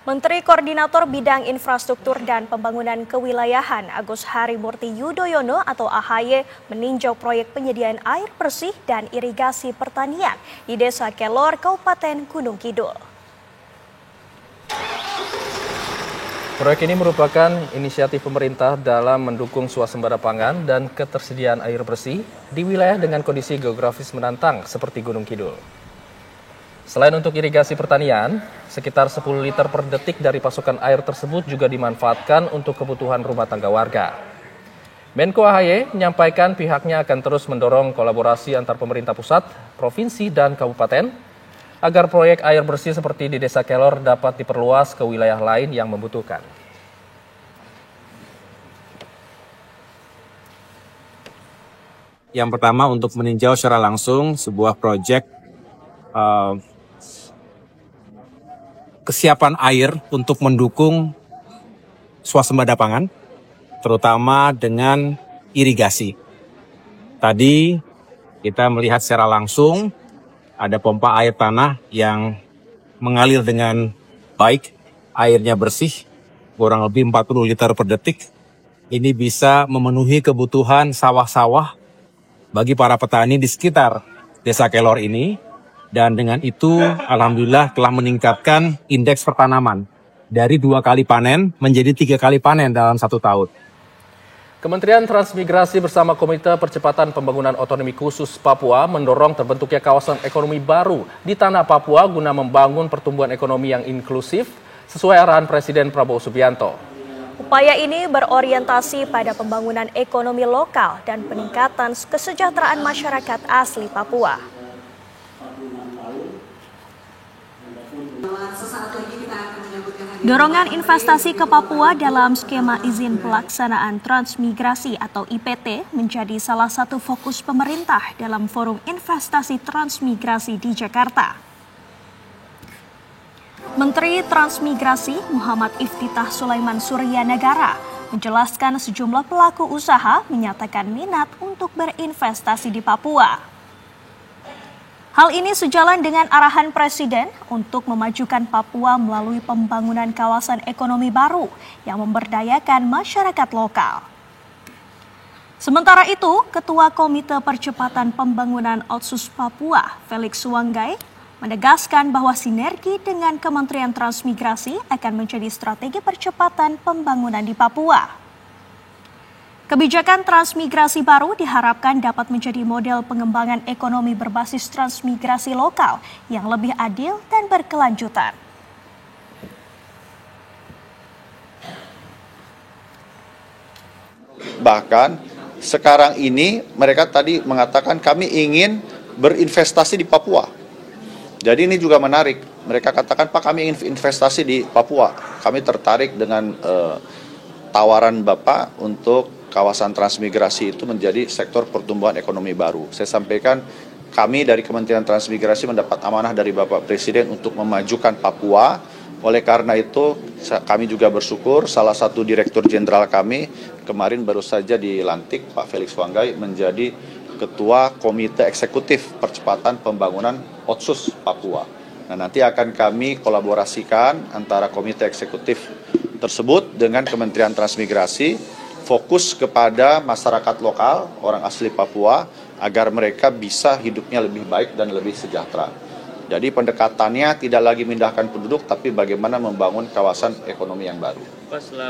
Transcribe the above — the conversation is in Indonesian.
Menteri Koordinator Bidang Infrastruktur dan Pembangunan Kewilayahan Agus Harimurti Yudhoyono atau AHY meninjau proyek penyediaan air bersih dan irigasi pertanian di Desa Kelor, Kabupaten Gunung Kidul. Proyek ini merupakan inisiatif pemerintah dalam mendukung swasembada pangan dan ketersediaan air bersih di wilayah dengan kondisi geografis menantang seperti Gunung Kidul. Selain untuk irigasi pertanian, sekitar 10 liter per detik dari pasokan air tersebut juga dimanfaatkan untuk kebutuhan rumah tangga warga. Menko AHY menyampaikan pihaknya akan terus mendorong kolaborasi antar pemerintah pusat, provinsi, dan kabupaten agar proyek air bersih seperti di Desa Kelor dapat diperluas ke wilayah lain yang membutuhkan. Yang pertama untuk meninjau secara langsung sebuah proyek kesiapan air untuk mendukung swasembada pangan, terutama dengan irigasi. Tadi kita melihat secara langsung ada pompa air tanah yang mengalir dengan baik, airnya bersih, kurang lebih 40 liter per detik. Ini bisa memenuhi kebutuhan sawah-sawah bagi para petani di sekitar Desa Kelor ini. Dan dengan itu, alhamdulillah telah meningkatkan indeks pertanaman dari 2 kali panen menjadi 3 kali panen dalam 1 tahun. Kementerian Transmigrasi bersama Komite Percepatan Pembangunan Otonomi Khusus Papua mendorong terbentuknya kawasan ekonomi baru di tanah Papua guna membangun pertumbuhan ekonomi yang inklusif sesuai arahan Presiden Prabowo Subianto. Upaya ini berorientasi pada pembangunan ekonomi lokal dan peningkatan kesejahteraan masyarakat asli Papua. Dorongan investasi ke Papua dalam skema izin pelaksanaan transmigrasi atau IPT menjadi salah satu fokus pemerintah dalam forum investasi transmigrasi di Jakarta. Menteri Transmigrasi Muhammad Iftitah Sulaiman Suryanagara menjelaskan sejumlah pelaku usaha menyatakan minat untuk berinvestasi di Papua. Hal ini sejalan dengan arahan Presiden untuk memajukan Papua melalui pembangunan kawasan ekonomi baru yang memberdayakan masyarakat lokal. Sementara itu, Ketua Komite Percepatan Pembangunan Otsus Papua, Felix Wanggai, menegaskan bahwa sinergi dengan Kementerian Transmigrasi akan menjadi strategi percepatan pembangunan di Papua. Kebijakan transmigrasi baru diharapkan dapat menjadi model pengembangan ekonomi berbasis transmigrasi lokal yang lebih adil dan berkelanjutan. Bahkan sekarang ini mereka tadi mengatakan kami ingin berinvestasi di Papua. Jadi ini juga menarik. Mereka katakan, Pak, kami ingin investasi di Papua. Kami tertarik dengan tawaran Bapak untuk kawasan transmigrasi itu menjadi sektor pertumbuhan ekonomi baru. Saya sampaikan kami dari Kementerian Transmigrasi mendapat amanah dari Bapak Presiden untuk memajukan Papua. Oleh karena itu kami juga bersyukur salah satu Direktur Jenderal kami kemarin baru saja dilantik, Pak Felix Wanggai, menjadi Ketua Komite Eksekutif Percepatan Pembangunan Otsus Papua. Nah, nanti akan kami kolaborasikan antara Komite Eksekutif tersebut dengan Kementerian Transmigrasi, fokus kepada masyarakat lokal, orang asli Papua, agar mereka bisa hidupnya lebih baik dan lebih sejahtera. Jadi pendekatannya tidak lagi memindahkan penduduk, tapi bagaimana membangun kawasan ekonomi yang baru.